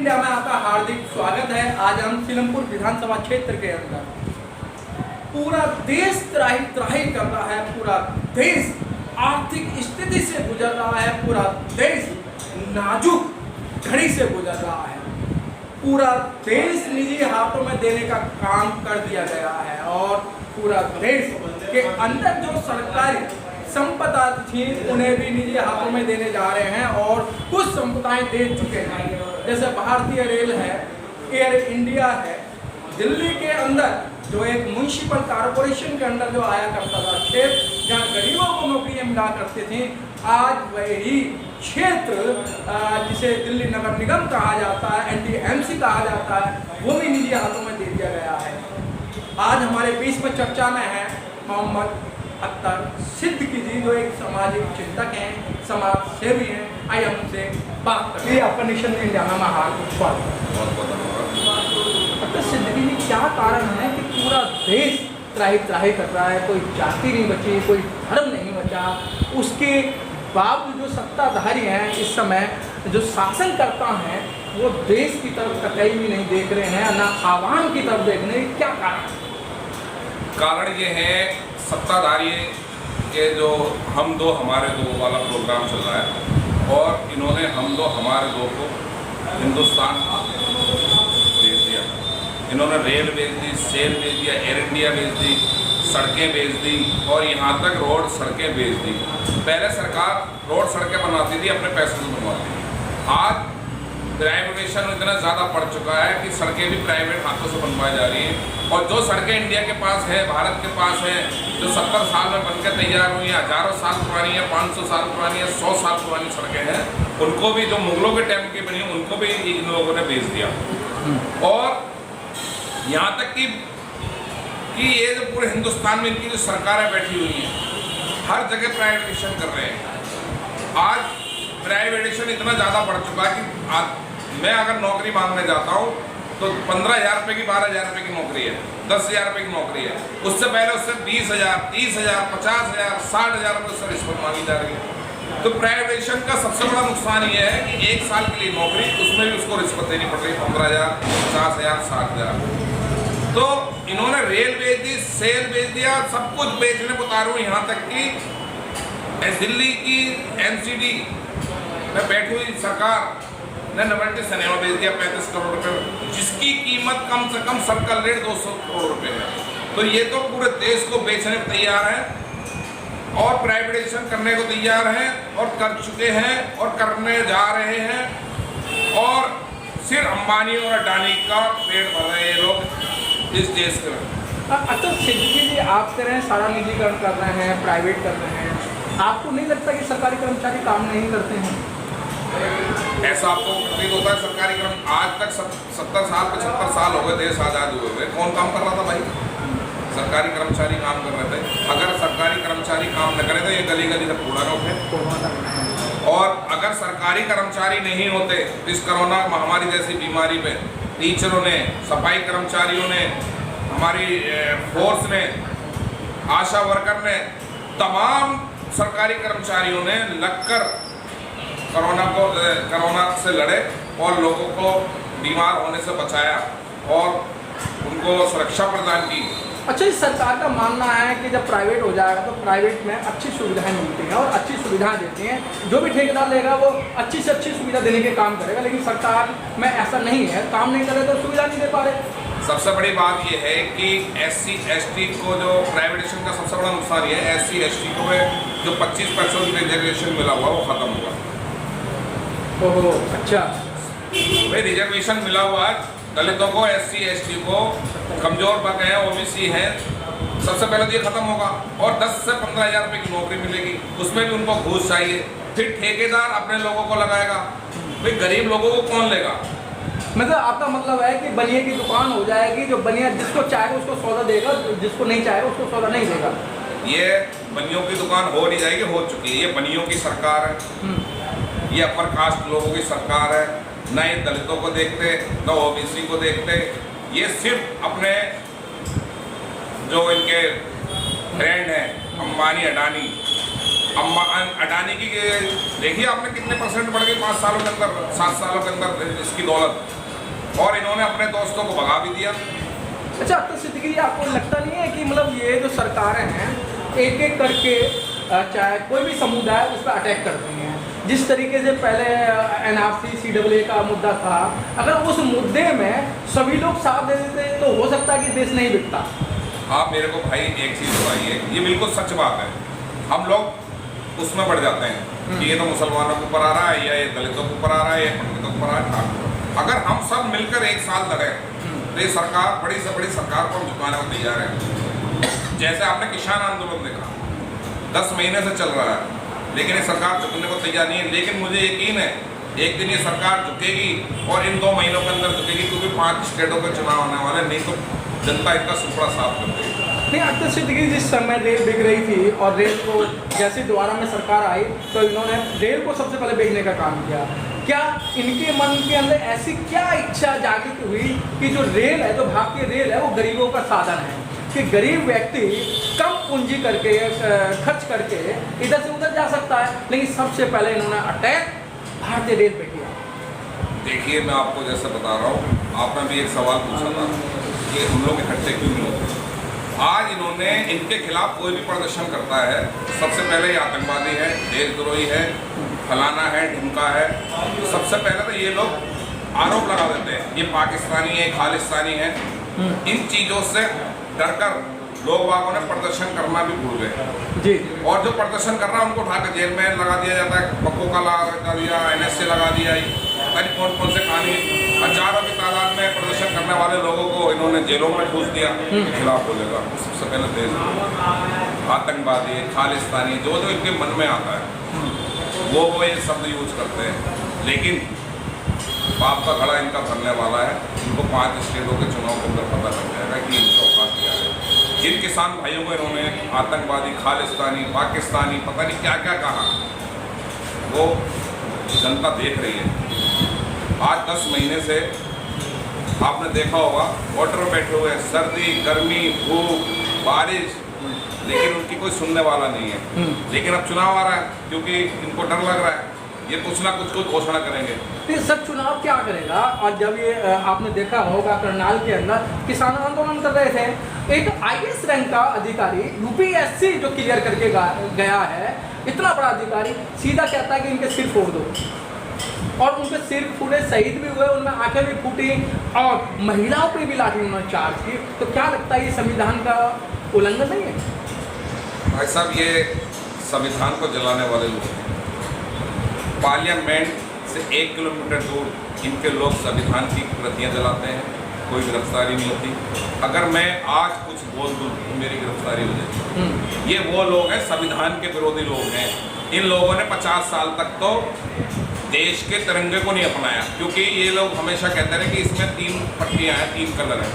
India में आपका हार्दिक स्वागत है। आज हम सीलमपुर विधानसभा क्षेत्र के अंदर पूरा देश त्राही त्राही कर रहा है। पूरा देश आर्थिक स्थिति से गुजर रहा है। पूरा देश नाजुक घड़ी से गुजर रहा है। पूरा देश निजी हाथों में देने का काम कर दिया गया है और पूरा देश के अंदर जो सरकारी संपदा थी उन्हें भी निजी हाथों में देने जा रहे हैं और कुछ संपदाएं दे चुके हैं। जैसे भारतीय रेल है, एयर इंडिया है। दिल्ली के अंदर जो एक म्युनिसिपल कॉरपोरेशन के अंदर जो आया करता था क्षेत्र जहाँ गरीबों को नौकरियां मिला करती थी, आज वही क्षेत्र जिसे दिल्ली नगर निगम कहा जाता है, NDMC कहा जाता है, वो भी निजी हाथों में दे दिया गया है। आज हमारे बीच में चर्चा में है मोहम्मद अख्तर सिद्दीकी जी, जो एक सामाजिक चिंतक हैं, समाज सेवी हैं। आइए हम उनसे बात करें। आपका नेशन इंडिया में हार्दिक स्वागत। अख्तर सिद्दीकी जी, क्या कारण है कि पूरा देश त्राही त्राही कर रहा है? कोई जाति नहीं बची, कोई धर्म नहीं बचा, उसके बावजूद जो सत्ताधारी हैं इस समय जो शासन करता है वो देश की तरफ कतई भी नहीं देख रहे हैं, ना आवाम की तरफ देख रहे हैं। क्या कारण ये है सत्ताधारी के जो हम दो हमारे दो वाला प्रोग्राम चल रहा है और इन्होंने हम दो हमारे दो को हिंदुस्तान भेज दिया। इन्होंने रेल भेज दी, सेल भेज दिया, एयर इंडिया भेज दी, सड़कें भेज दी और यहाँ तक रोड सड़कें भेज दी। पहले सरकार रोड सड़कें बनाती थी, अपने पैसे से बनवाती थी। आज प्राइवेटेशन इतना ज़्यादा बढ़ चुका है कि सड़कें भी प्राइवेट हाथों से बनवाई जा रही हैं और जो सड़कें इंडिया के पास है, भारत के पास है, जो 70 साल में बनकर तैयार हुई हैं, हज़ारों साल पुरानी है, 500 साल पुरानी है, 100 साल पुरानी सड़कें हैं, उनको भी जो मुगलों के टाइम की बनी है उनको भी इन लोगों ने भेज दिया। और यहाँ तक कि ये जो पूरे हिंदुस्तान में इनकी जो सरकारें बैठी हुई हैं, हर जगह प्राइवेटेशन कर रहे हैं। आज प्राइवेटेशन इतना ज़्यादा बढ़ चुका है कि मैं अगर नौकरी मांगने जाता हूँ तो 15,000 रुपये की, 12,000 रुपये की नौकरी है, 10,000 रुपये की नौकरी है, उससे पहले उससे 20,000, 30,000, 50,000, 60,000 रुपये से रिश्वत मांगी जा रही है। तो प्राइवेटेशन का सबसे बड़ा नुकसान ये है कि 1 साल के लिए नौकरी, उसमें भी उसको रिश्वत देनी पड़ रही है, 15,000, 50,000, 60,000। तो इन्होंने रेल बेच दी, सेल बेच दिया, सब कुछ बेचने को उतारू। यहाँ तक कि दिल्ली की NCD में बैठी हुई सरकार ने नोवेल्टी सिनेमा बेच दिया 35 करोड़ रुपए, जिसकी कीमत कम से कम सर्कल रेट 200 करोड़ रुपए है। तो ये तो पूरे देश को बेचने को तैयार है और प्राइवेटाइजेशन करने को तैयार हैं और कर चुके हैं और करने जा रहे हैं और सिर्फ अंबानी और अडानी का पेट भर रहे हैं ये लोग इस देश के। अच्छा सिद्दीकी जी, आप कह रहे हैं सारा निजीकरण कर रहे हैं, प्राइवेट कर रहे हैं, आपको नहीं लगता कि सरकारी कर्मचारी काम नहीं करते हैं? ऐसा आपको प्रतीत होता है? सरकारी कर्म आज तक 70 साल 75 साल हो गए देश आज़ाद हुए हुए, कौन काम कर रहा था भाई? सरकारी कर्मचारी काम कर रहे थे। अगर सरकारी कर्मचारी काम न करे तो ये गली गली से कूड़ा न उठे। और अगर सरकारी कर्मचारी नहीं होते इस कोरोना महामारी जैसी बीमारी में टीचरों ने, सफाई कर्मचारियों ने, हमारी फोर्स ने, आशा वर्कर ने, तमाम सरकारी कर्मचारियों ने लगकर कोरोना से लड़े और लोगों को बीमार होने से बचाया और उनको सुरक्षा प्रदान की। अच्छा, इस सरकार का मानना है कि जब प्राइवेट हो जाएगा तो प्राइवेट में अच्छी सुविधाएं मिलती हैं और अच्छी सुविधाएं देती हैं, जो भी ठेकेदार लेगा वो अच्छी से अच्छी सुविधा देने के काम करेगा, लेकिन सरकार में ऐसा नहीं है, काम नहीं करे तो सुविधा नहीं दे पा रहे। सबसे बड़ी बात यह है कि SC ST को जो प्राइवेटेशन का सबसे बड़ा नुकसान ये है, SC ST को जो 25% रिजर्वेशन मिला हुआ वो खत्म हुआ। ओहो, अच्छा भाई, रिजर्वेशन मिला हुआ दलितों को, SC ST को, कमजोर वर्ग हैं, OBC हैं, सबसे पहले तो ये खत्म होगा और 10 से 15,000 रुपये की नौकरी मिलेगी, उसमें भी उनको घूस चाहिए। फिर ठेकेदार अपने लोगों को लगाएगा, भाई गरीब लोगों को कौन लेगा? मतलब आपका मतलब है कि बनिए की दुकान हो जाएगी, जो बनिया जिसको चाहेगा उसको सौदा देगा, जिसको नहीं चाहेगा उसको सौदा नहीं देगा। ये बनियों की दुकान हो नहीं जाएगी, हो चुकी है। ये बनियों की सरकार है, ये अपर कास्ट लोगों की सरकार है, न ये दलितों को देखते, न OBC को देखते। ये सिर्फ अपने जो इनके फ्रेंड हैं अंबानी अडानी अडानी की देखिए आपने कितने परसेंट बढ़ गई 5 सालों के अंदर, 7 सालों के अंदर इसकी दौलत, और इन्होंने अपने दोस्तों को भगा भी दिया। अच्छा, तो सिद्दीकी, आपको लगता नहीं है कि मतलब ये जो सरकारें हैं एक एक करके चाहे कोई भी समुदाय उस पर अटैक करती हैं? जिस तरीके से पहले NRC CAA का मुद्दा था, अगर उस मुद्दे में सभी लोग साथ दे देते तो हो सकता है कि देश नहीं बिकता। आप मेरे को भाई एक चीज़ बताइए, ये बिल्कुल सच बात है, हम लोग उसमें बढ़ जाते हैं कि ये तो मुसलमानों के ऊपर आ रहा है, या ये दलितों के ऊपर आ रहा है, या पंडितों के ऊपर आ रहा है। अगर हम सब मिलकर एक साल लड़े तो ये सरकार, बड़ी से बड़ी सरकार को हम झुकाने को तैयार है। जैसे आपने किसान आंदोलन देखा, 10 महीने से चल रहा है, लेकिन ये सरकार झुकने को तैयार नहीं है। लेकिन मुझे यकीन है एक दिन ये सरकार झुकेगी, और इन 2 महीनों के अंदर झुकेगी, क्योंकि 5 स्टेटों के चुनाव होने वाले, नहीं तो जनता इनका सुपड़ा साफ कर देगी। नहीं, अख्तर सिद्दीकी, जिस समय रेल बिक रही थी और रेल को जैसे दोबारा में सरकार आई तो इन्होंने रेल को सबसे पहले बेचने का काम किया। क्या इनके मन के अंदर ऐसी क्या इच्छा जागृत हुई कि जो रेल है, जो भारतीय रेल है, वो गरीबों का साधन है, कि गरीब व्यक्ति कम पूंजी करके खर्च करके इधर से उधर जा सकता है, लेकिन सबसे पहले इन्होंने अटैक भारतीय रेल पे किया? देखिए, मैं आपको जैसे बता रहा हूँ, आपने भी एक सवाल पूछा था कि हम लोग इकट्ठे क्यों नहीं होते। आज इन्होंने, इनके खिलाफ कोई भी प्रदर्शन करता है, सबसे पहले ये आतंकवादी है, देशद्रोही है, फलाना है, ढिमका है, तो सबसे पहले तो ये लोग आरोप लगा देते हैं ये पाकिस्तानी है, खालिस्तानी है। इन चीज़ों से डरकर लोग बागों ने प्रदर्शन करना भी भूल गए जी, और जो प्रदर्शन कर रहा है उनको उठाकर जेल में लगा दिया जाता है, पक्कों का लगा दिया, NSA लगा दिया, पता नहीं कौन कौन से कहानी, हजारों की तादाद में प्रदर्शन करने वाले लोगों को इन्होंने जेलों में ठूस दिया। खिलाफ बोलेगा सबसे पहले देश आतंकवादी, खालिस्तानी, जो जो इनके मन में आता है वो ये शब्द यूज करते हैं। लेकिन बाप का घड़ा इनका भरने वाला है, इनको 5 स्टेटों के चुनाव के अंदर पता लग जाएगा कि इनका औकात क्या है। जिन किसान भाइयों को इन्होंने आतंकवादी, खालिस्तानी, पाकिस्तानी, पता नहीं क्या क्या कहा, वो जनता देख रही है। आज 10 महीने से आपने देखा होगा बॉर्डर पर बैठे हुए, सर्दी, गर्मी, धूप, बारिश, लेकिन उनकी कोई सुनने वाला नहीं है। लेकिन अब चुनाव आ रहा है, क्योंकि इनको डर लग रहा है, ये कुछ ना कुछ घोषणा करेंगे। तो सर, चुनाव क्या करेगा? और जब ये आपने देखा होगा करनाल के अंदर किसान आंदोलन कर रहे थे, एक IAS रैंक का अधिकारी, UPSC जो क्लियर करके गया है, इतना बड़ा अधिकारी सीधा कहता है कि इनके सिर फोड़ दो, और उनके सिर फूटे, शहीद भी हुए, उनमें आंखें भी फूटी, और महिलाओं पे भी लाठी उन्होंने चार्ज की। तो क्या लगता है ये संविधान का उल्लंघन नहीं है? भाई साहब, ये संविधान को जलाने वाले लोग हैं। पार्लियामेंट से 1 किलोमीटर दूर इनके लोग संविधान की प्रतियां जलाते हैं, कोई गिरफ्तारी नहीं होती। अगर मैं आज कुछ बोल दूँ तो मेरी गिरफ्तारी हो जाएगी। ये वो लोग हैं, संविधान के विरोधी लोग हैं। इन लोगों ने 50 साल तक तो देश के तिरंगे को नहीं अपनाया, क्योंकि ये लोग हमेशा कहते रहे कि इसमें 3 पट्टियाँ हैं, 3 कलर हैं,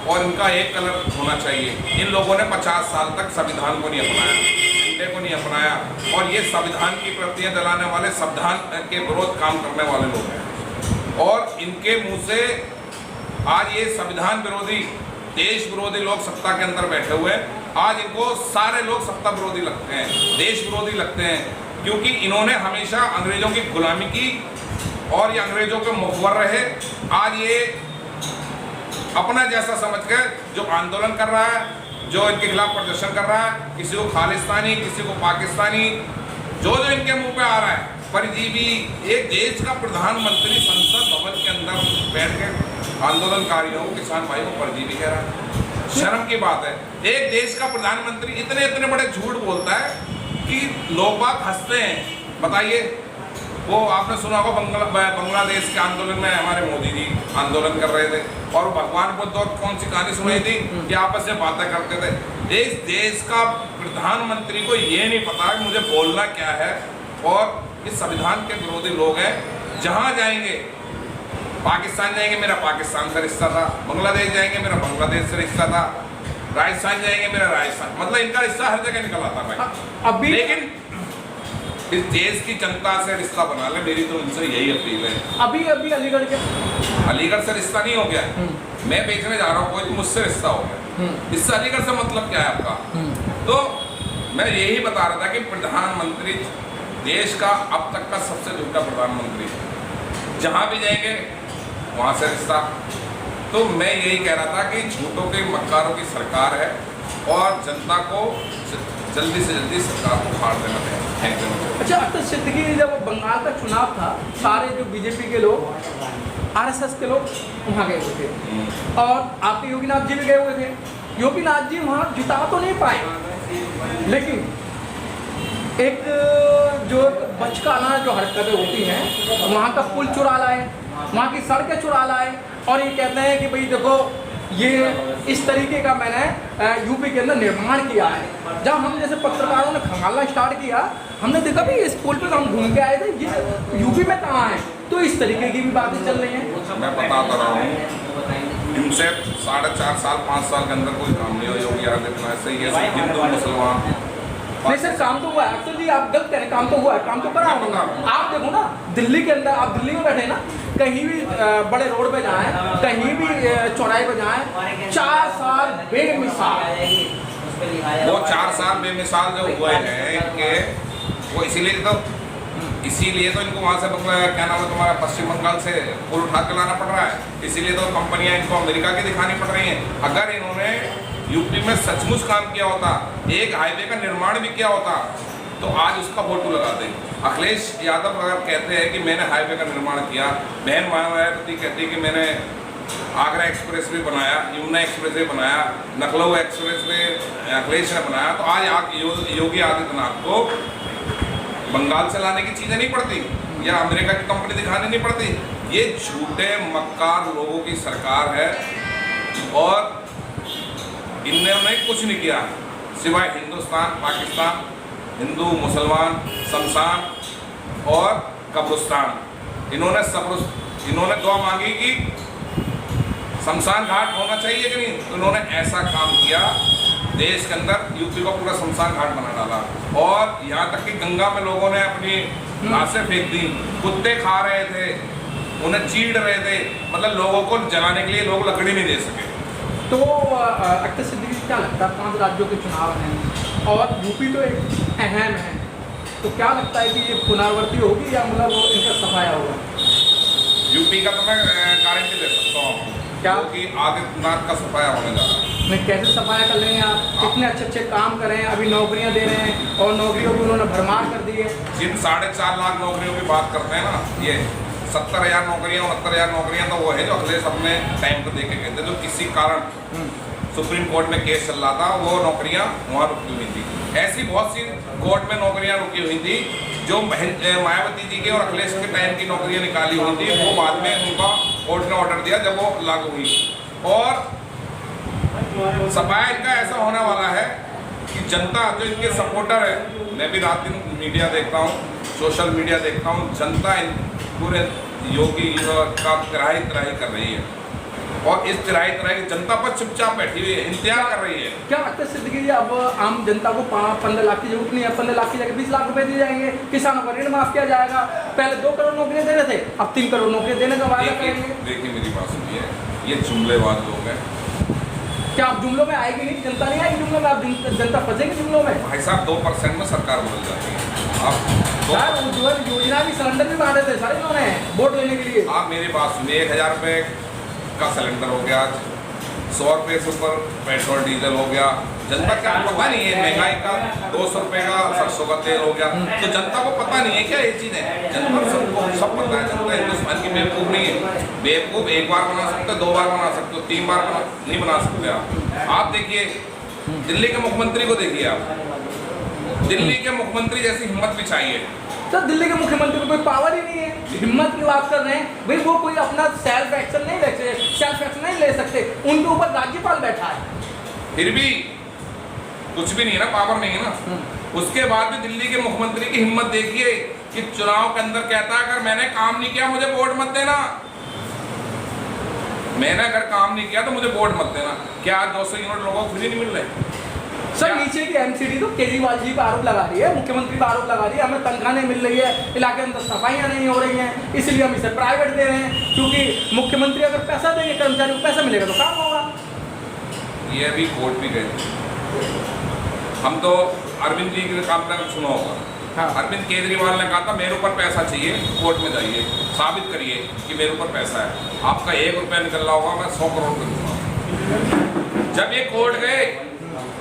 और इनका एक कलर होना चाहिए। इन लोगों ने 50 साल तक संविधान को नहीं अपनाया, झंडे को नहीं अपनाया, और ये संविधान की प्रतियां जलाने वाले, संविधान के विरोध काम करने वाले लोग हैं। और इनके मुंह से आज ये संविधान विरोधी, देश विरोधी लोग सत्ता के अंदर बैठे हुए हैं। आज इनको सारे लोग सत्ता विरोधी लगते हैं, देश विरोधी लगते हैं, क्योंकि इन्होंने हमेशा अंग्रेजों की गुलामी की और ये अंग्रेजों के मुखबर रहे। आज ये अपना जैसा समझकर जो आंदोलन कर रहा है, जो इनके खिलाफ प्रदर्शन कर रहा है, किसी को खालिस्तानी, किसी को पाकिस्तानी, जो जो इनके मुंह पे आ रहा है, परजीवी। एक देश का प्रधानमंत्री संसद भवन के अंदर बैठ के आंदोलनकारियों को, किसान भाई को परजीवी कह रहा है। शर्म की बात है, एक देश का प्रधानमंत्री इतने इतने बड़े झूठ बोलता है कि लोग बाग हंसते हैं। बताइए, वो आपने सुना होगा बांग्लादेश के आंदोलन में हमारे मोदी जी आंदोलन कर रहे थे, और भगवान बुद्ध और कौन सी कहानी सुनाई थी कि आपस में बातें करते थे। इस देश का प्रधानमंत्री को ये नहीं पता कि मुझे बोलना क्या है, और इस संविधान के विरोधी लोग हैं। जहाँ जाएंगे, पाकिस्तान जाएंगे मेरा पाकिस्तान से रिश्ता था, बांग्लादेश जाएंगे मेरा बांग्लादेश से रिश्ता था, राजस्थान जाएंगे मेरा राजस्थान, मतलब इनका रिश्ता हर जगह निकल आता भाई। अभी लेकिन इस देश की जनता से रिश्ता बना ले, मेरी तो उनसे यही अपील है। अभी अलीगढ़ के, अलीगढ़ से रिश्ता नहीं हो गया, मैं बेचने जा रहा हूँ, कोई मुझसे रिश्ता हो गया, इससे अलीगढ़ से मतलब क्या है आपका? तो मैं यही बता रहा था कि प्रधानमंत्री देश का अब तक का सबसे झूठा प्रधानमंत्री, जहाँ भी जाएंगे वहाँ से रिश्ता। तो मैं यही कह रहा था कि झूठों के मक्कारों की सरकार है और जनता को जल्दी से जल्दी सरकार को फाड़ देना है, फेंक देना चाहिए। अच्छा, अख्तर सिद्दीकी जब बंगाल का चुनाव था, सारे जो बीजेपी के लोग, आरएसएस के लोग वहाँ गए हुए थे और आपके योगीनाथ जी भी गए हुए थे। योगीनाथ जी वहाँ जिता तो नहीं पाए, लेकिन एक जो बचकाना जो हरकतें होती हैं, वहाँ का पुल चुरा लाए, वहाँ की सड़कें चुरा लाए और ये कहते हैं कि भाई देखो ये इस तरीके का मैंने यूपी के अंदर निर्माण किया है। जब हम जैसे पत्रकारों ने खंगालना स्टार्ट किया, हमने देखा भी इस पुल पर हम घूम के आए थे, ये यूपी में कहाँ है। तो इस तरीके की भी बातें चल रही हैं। मैं बताता रहा हूँ, इनसे 4.5 साल 5 साल के अंदर कोई काम नहीं हो। योगी आदित्यनाथ से ये हिंदू मुसलमान नहीं सर, काम तो हुआ है। अक्सर जी आप गलत कह रहे हैं, काम तो हुआ है, काम तो करा होगा। आप देखो ना, दिल्ली के अंदर, आप दिल्ली में बैठे ना, कहीं भी बड़े रोड पे जाएं, कहीं भी चौराहे पे जाएं, 4 साल बेमिसाल। वो 4 साल बेमिसाल जो हुए हैं इनके, वो इसीलिए तो इनको वहाँ से क्या नाम है तुम्हारा पश्चिम बंगाल से पुल उठा के लाना पड़ रहा है। इसीलिए तो कंपनियां इनको अमेरिका की दिखानी पड़ रही हैं। अगर इन्होंने यूपी में सचमुच काम किया होता, एक हाईवे का निर्माण भी किया होता, तो आज उसका फोटो लगा दें। अखिलेश यादव अगर कहते हैं कि मैंने हाईवे का निर्माण किया, बहन मायावती कहती है कि मैंने आगरा एक्सप्रेस वे बनाया, यमुना एक्सप्रेस वे बनाया, लखनऊ एक्सप्रेस वे अखिलेश ने बनाया, तो आज योगी आदित्यनाथ को बंगाल से लाने की चीज़ें नहीं पड़ती या अमेरिका की कंपनी दिखानी नहीं पड़ती। ये झूठे मक्कार लोगों की सरकार है और इन्होंने कुछ नहीं किया सिवाय हिंदुस्तान पाकिस्तान, हिंदू मुसलमान, शमशान और कब्रिस्तान। इन्होंने दुआ मांगी कि शमशान घाट होना चाहिए कि नहीं, इन्होंने ऐसा काम किया, देश के अंदर यूपी को पूरा शमशान घाट बना डाला। और यहाँ तक कि गंगा में लोगों ने अपनी लाशें फेंक दी, कुत्ते खा रहे थे, उन्हें चीड़ रहे थे, मतलब लोगों को जलाने के लिए लोग लकड़ी नहीं दे सके। तो अख्तर सिद्दीकी क्या लगता है, 5 राज्यों के चुनाव हैं और यूपी तो एक अहम है, तो क्या लगता है कि ये पुनरावृत्ति होगी या मतलब इनका सफाया होगा? यूपी का तो मैं गारंटी दे सकता हूँ क्या कि आदित्यनाथ का सफाया होने जा रहा है। नहीं, कैसे सफाया कर लेंगे आप? कितने अच्छे काम कर रहे हैं, अभी नौकरियां दे रहे हैं और नौकरियों की उन्होंने भरमार कर दी है। जिन 4.5 लाख नौकरियों की बात करते हैं ना, ये 70,000 नौकरियाँ 69,000 नौकरियाँ तो वो है जो अखिलेश अपने टाइम पर दे के कहते, जो किसी कारण सुप्रीम कोर्ट में केस चल रहा था, वो नौकरियाँ वहाँ रुकी हुई थी। ऐसी बहुत सी कोर्ट में नौकरियाँ रुकी हुई थी जो मायावती जी के और अखिलेश के टाइम की नौकरियाँ निकाली हुई थी, वो बाद में उनका कोर्ट ने ऑर्डर दिया जब वो लागू हुई। और सफाया इनका ऐसा होने वाला है कि जनता जो इनके सपोर्टर है, मैं भी रात दिन मीडिया देखता हूँ, सोशल मीडिया देखता हूँ, जनता पूरे योगी का तिराही कर रही है और इस तिराही की जनता पर चुपचाप बैठी हुई है, इंतजार कर रही है। क्या अख्तर सिद्दीकी जी, अब आम जनता को 15 लाख की जरूरत नहीं है, 15 लाख की जगह 20 लाख रुपए दिए जाएंगे, किसानों का ऋण माफ किया जाएगा। पहले 2 करोड़ नौकरियां दे रहे थे, अब 3 करोड़ नौकरियां देने का वादा करेंगे। देखिए मेरी बात सुनिए, ये जुमलेबाज लोग हैं। क्या आप जुमलों में आएगी नहीं, जनता नहीं आएगी जुमलों में, आप जनता फंसेगी जुमलों में? भाई साहब 2% में सरकार बदल जाती है। आप उज्ज्वल योजना भी सिलेंडर भी बांटे थे सारे इन्होंने वोट लेने के लिए। आप मेरी बात सुनिए, 1,000 रुपये का सिलेंडर हो गया, 100 रुपये से ऊपर पेट्रोल डीजल हो गया। जनता क्या पता नहीं है, महंगाई का 200 रुपये का सरसों का तेल हो गया, तो जनता को पता नहीं है क्या ये चीज़ है? जनता सबको सब पता है, जनता हिंदुस्तान की बेवकूफ़ नहीं है। बेवकूफ़ एक बार बना सकते हो, 2 बार बना सकते हो, 3 बार नहीं बना सकते आप देखिए दिल्ली के मुख्यमंत्री को देखिए आप, दिल्ली के मुख्यमंत्री जैसी हिम्मत भी चाहिए। तो दिल्ली के मुख्यमंत्री को कोई पावर ही नहीं है, हिम्मत की बात कर रहे हैं भाई, वो कोई अपना सेल्फ एक्शन नहीं ले सकते, उनके ऊपर राज्यपाल बैठा है, फिर भी कुछ भी नहीं है ना, पावर नहीं है ना। उसके बाद भी दिल्ली के मुख्यमंत्री की हिम्मत देखिए कि चुनाव के अंदर कहता है अगर मैंने काम नहीं किया मुझे वोट मत देना, मैंने अगर काम नहीं किया तो मुझे वोट मत देना। क्या 200 यूनिट लोगों को फ्री नहीं मिल रहे? सर नीचे की एमसीडी तो केजरीवाल जी पर आरोप लगा रही है, मुख्यमंत्री पर आरोप लगा रही है, हमें तनख्वाह नहीं मिल रही है, इलाके अंदर सफाइयाँ नहीं हो रही हैं, इसलिए हम इसे प्राइवेट दे रहे हैं, क्योंकि मुख्यमंत्री अगर पैसा देंगे कर्मचारी को पैसा मिलेगा तो काम होगा। ये अभी कोर्ट भी गए, हम तो अरविंद जी के काम का सुना होगा। हाँ। अरविंद केजरीवाल ने कहा था मेरे ऊपर पैसा चाहिए, कोर्ट में जाइए, साबित करिए कि मेरे ऊपर पैसा है, आपका 1 रुपया निकल रहा होगा, मैं 100 करोड़ का दूंगा। जब ये कोर्ट गए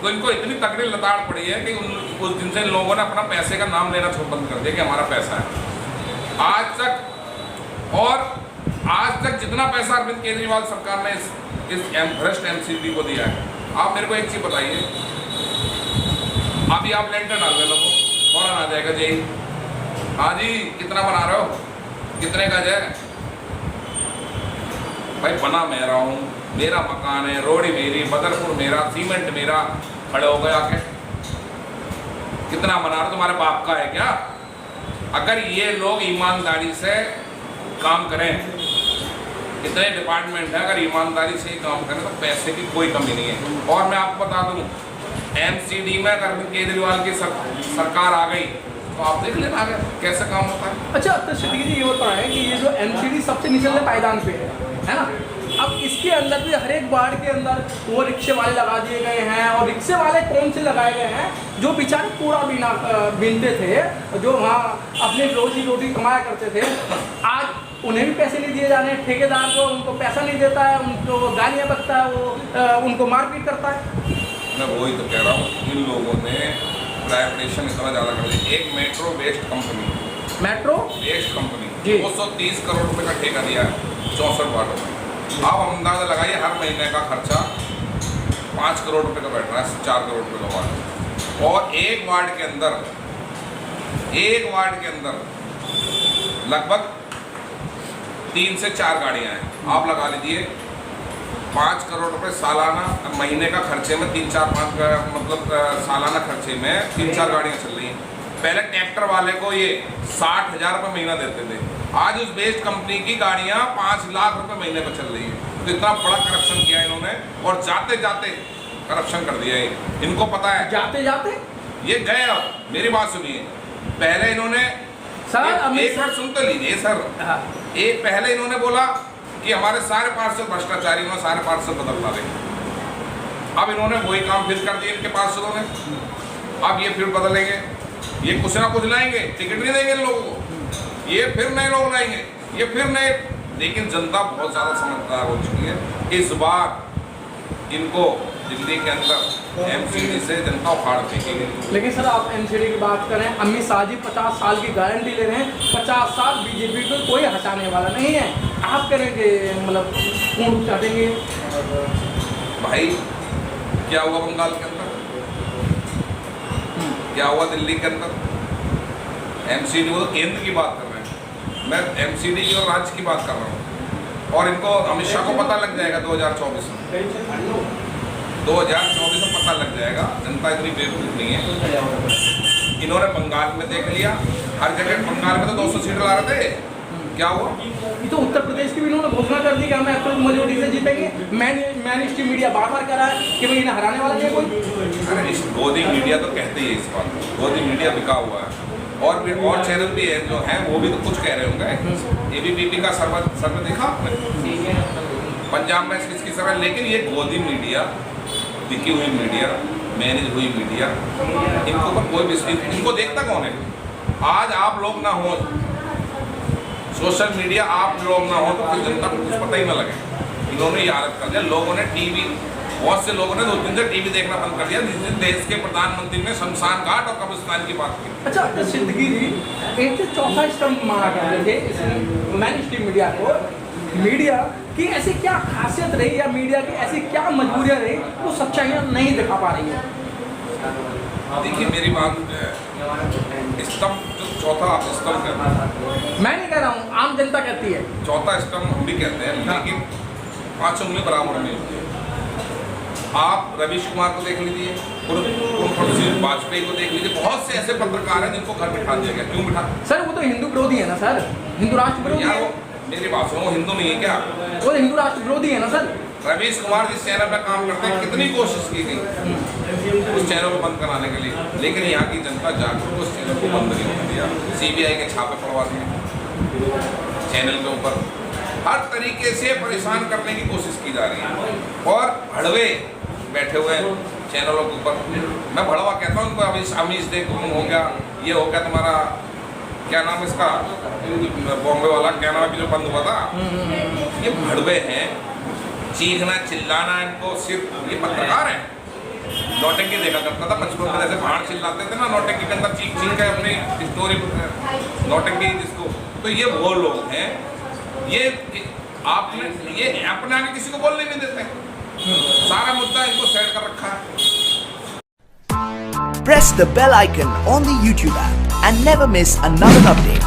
तो इनको इतनी तगड़ी लताड़ पड़ी है कि उस दिन से लोगों ने अपना पैसे का नाम लेना बंद कर दिया कि हमारा पैसा है। आज तक जितना पैसा अरविंद केजरीवाल सरकार ने इस भ्रष्ट एमसीडी को दिया है, आप मेरे को एक चीज बताइए, अभी आप लेंटर डाल रहे लोगों, फौरन आ जाएगा जी, हाँ जी कितना बना रहे हो, कितने गज है, भाई बना मैं रहा हूँ, मेरा मकान है, रोड़ी मेरी, बदरपुर मेरा, सीमेंट मेरा, खड़े हो गए आके, कितना बना रहे हो, तुम्हारे बाप का है क्या? अगर ये लोग ईमानदारी से काम करें, इतने डिपार्टमेंट है, अगर ईमानदारी से ही काम करें तो पैसे की कोई कमी नहीं है। और मैं आपको बता दूं, एमसीडी में अगर अरविंद केजरीवाल की सरकार आ गई तो आप देख लेना आगे कैसे काम होता है। अच्छा तो सिद्धि जी ये होता है कि ये जो एमसीडी सबसे निचले पायदान पे है ना, अब इसके अंदर भी हर एक वार्ड के अंदर वो रिक्शे वाले लगा दिए गए हैं, और रिक्शे वाले कौन से लगाए गए हैं, जो बेचारे कूड़ा बीनते थे, जो वहाँ अपनी रोजी रोटी कमाया करते थे, आज उन्हें भी पैसे नहीं दिए जा रहे हैं, ठेकेदार को उनको पैसा नहीं देता है, उनको गालियाँ बकता है, वो उनको मारपीट करता है। मैं वही तो कह रहा हूँ, इन लोगों ने प्राइवेटाइजेशन इतना ज़्यादा कर दिया। एक मेट्रो वेस्ट कंपनी 230 करोड़ रुपए का ठेका दिया है 64 वार्डों में। आप अंदाजा लगाइए, हर महीने का खर्चा 5 करोड़ रुपए का बैठ रहा है, 4 करोड़ रुपए का वार्ड, और एक वार्ड के अंदर लगभग 3 से 4 गाड़ियाँ हैं। आप लगा लीजिए 5 करोड़ रुपए सालाना, महीने का खर्चे में 3-4-5 मतलब सालाना खर्चे में 3-4 गाड़ियाँ चल रही हैं। पहले ट्रैक्टर वाले को ये 60,000 रुपये महीना देते थे, आज उस बेस्ट कंपनी की गाड़ियाँ 5 लाख रुपए महीने पर चल रही है। तो इतना बड़ा करप्शन किया इन्होंने, और जाते जाते करप्शन कर दिया है। इनको पता है जाते जाते ये गए। अब मेरी बात सुनिए, पहले इन्होंने सर एक बार सुन तो लीजिए सर, एक पहले इन्होंने बोला कि हमारे सारे पार्सल भ्रष्टाचारी में सारे पार्सल बदल डाले। अब इन्होंने वही काम फिर कर दिया इनके पार्सलों ने, अब ये फिर बदलेंगे, ये कुछ ना कुछ लाएंगे, टिकट नहीं देंगे लोगों को, ये फिर नए लोग लाएंगे, ये फिर नए। लेकिन जनता बहुत ज़्यादा समझदार हो चुकी है। इस बार इनको दिल्ली के अंदर एमसीडी से जनता उखाड़ फेंकेगी। लेकिन सर आप एमसीडी की बात करें, अमित शाह जी 50 साल की गारंटी ले रहे हैं, 50 साल बीजेपी को कोई हटाने वाला नहीं है। आप करेंगे मतलब कौन चाटेंगे? भाई क्या हुआ बंगाल के अंदर, क्या हुआ दिल्ली के अंदर? एमसीडी वो तो केंद्र की बात कर रहे हैं, मैं एमसीडी की और राज्य की बात कर रहा हूँ। और इनको अमित शाह को पता लग जाएगा 2024 में, 2024 में पता लग जाएगा। जनता इतनी बेवकूफ़ नहीं है। इन्होंने बंगाल में देख लिया, हर जगह बंगाल में तो 200 सीट ला रहे थे, क्या हुआ? ये तो उत्तर प्रदेश की भी इन्होंने घोषणा कर दी कि हम एप्पल मेजोरिटी से जीतेंगे। मैन स्ट्रीम मीडिया बार कह रहा है कि भाई इन्हें हराने वाला नहीं कोई। अरे इस गोदी मीडिया तो कहते ही है इस बात को, गोदी मीडिया बिका हुआ है। और फिर और चैनल भी है जो हैं, वो भी तो कुछ कह रहे होंगे। ABP का सर्वे देखा आपने, पंजाब में इसकी सर्वे। लेकिन ये गोदी मीडिया, बिकी हुई मीडिया, मैनेज हुई मीडिया, इनको पर कोई विश्वास, इनको देखता कौन है? आज आप लोग ना हो, सोशल मीडिया आप लोग ना हो तो फिर जनता को कुछ पता ही ना लगे। इन्होंने ये हालत कर दिया। लोगों ने टीवी, बहुत से लोगों ने 2 दिन से टीवी देखना बंद कर दिया जिस दिन देश के प्रधानमंत्री ने शमशान घाट और कब्रिस्तान की बात की। अच्छा तो सिद्धि जी, एक तो चौथा स्तंभ माना करते थे इस मैन स्ट्रीम मीडिया को। मीडिया की ऐसी क्या खासियत रही या मीडिया की ऐसी क्या मजबूरियाँ रही वो सच्चाइयाँ नहीं दिखा पा रही है? देखिए मेरी बात, स्तंभ जो चौथा स्तंभ कहते हैं, मैं नहीं कह रहा हूँ, आम जनता कहती है। चौथा स्तंभ हम भी कहते हैं, लेकिन 5 उंगली बराबर में। आप रवीश कुमार को देख लीजिए, वाजपेयी को देख लीजिए, बहुत से ऐसे पत्रकार हैं जिनको घर बिठा दिया गया। क्यों बिठा? सर वो तो हिंदू विरोधी है ना सर, हिंदू राष्ट्र विरोधी है। मेरी बात सुनो, हिंदू नहीं है क्या? वो हिंदू राष्ट्र विरोधी है ना सर। रवीश कुमार जिस चैनल पर काम करते हैं, कितनी कोशिश की गई उस चैनल को बंद कराने के लिए, लेकिन यहाँ की जनता जाकर उस चैनल को बंद नहीं होने दिया। CBI के छापे पड़वा दिए चैनल के ऊपर, हर तरीके से परेशान करने की कोशिश की जा रही है। और भड़वे बैठे हुए चैनलों के ऊपर मैं बढ़ावा कहता हूँ उनको, अभी अमीश देख हो गया, ये हो गया तुम्हारा क्या नाम इसका बॉम्बे वाला, क्या नाम है जो बंद हुआ था, ये भड़वे हैं, चीखना चिल्लाना इनको सिर्फ, ये पत्रकार हैं। नौटंकी देखा करता था बचपन में, जैसे भाड़ चिल्लाते थे ना नौटंकी के अंदर, चीख चीख के अपनी स्टोरी नौटंकी जिसको, तो ये वो लोग हैं। ये आपने ये अपने आगे किसी को बोलने नहीं देते, सारा मुद्दा इनको सेट कर रखा है। Press the bell icon on the YouTube app and never miss another update.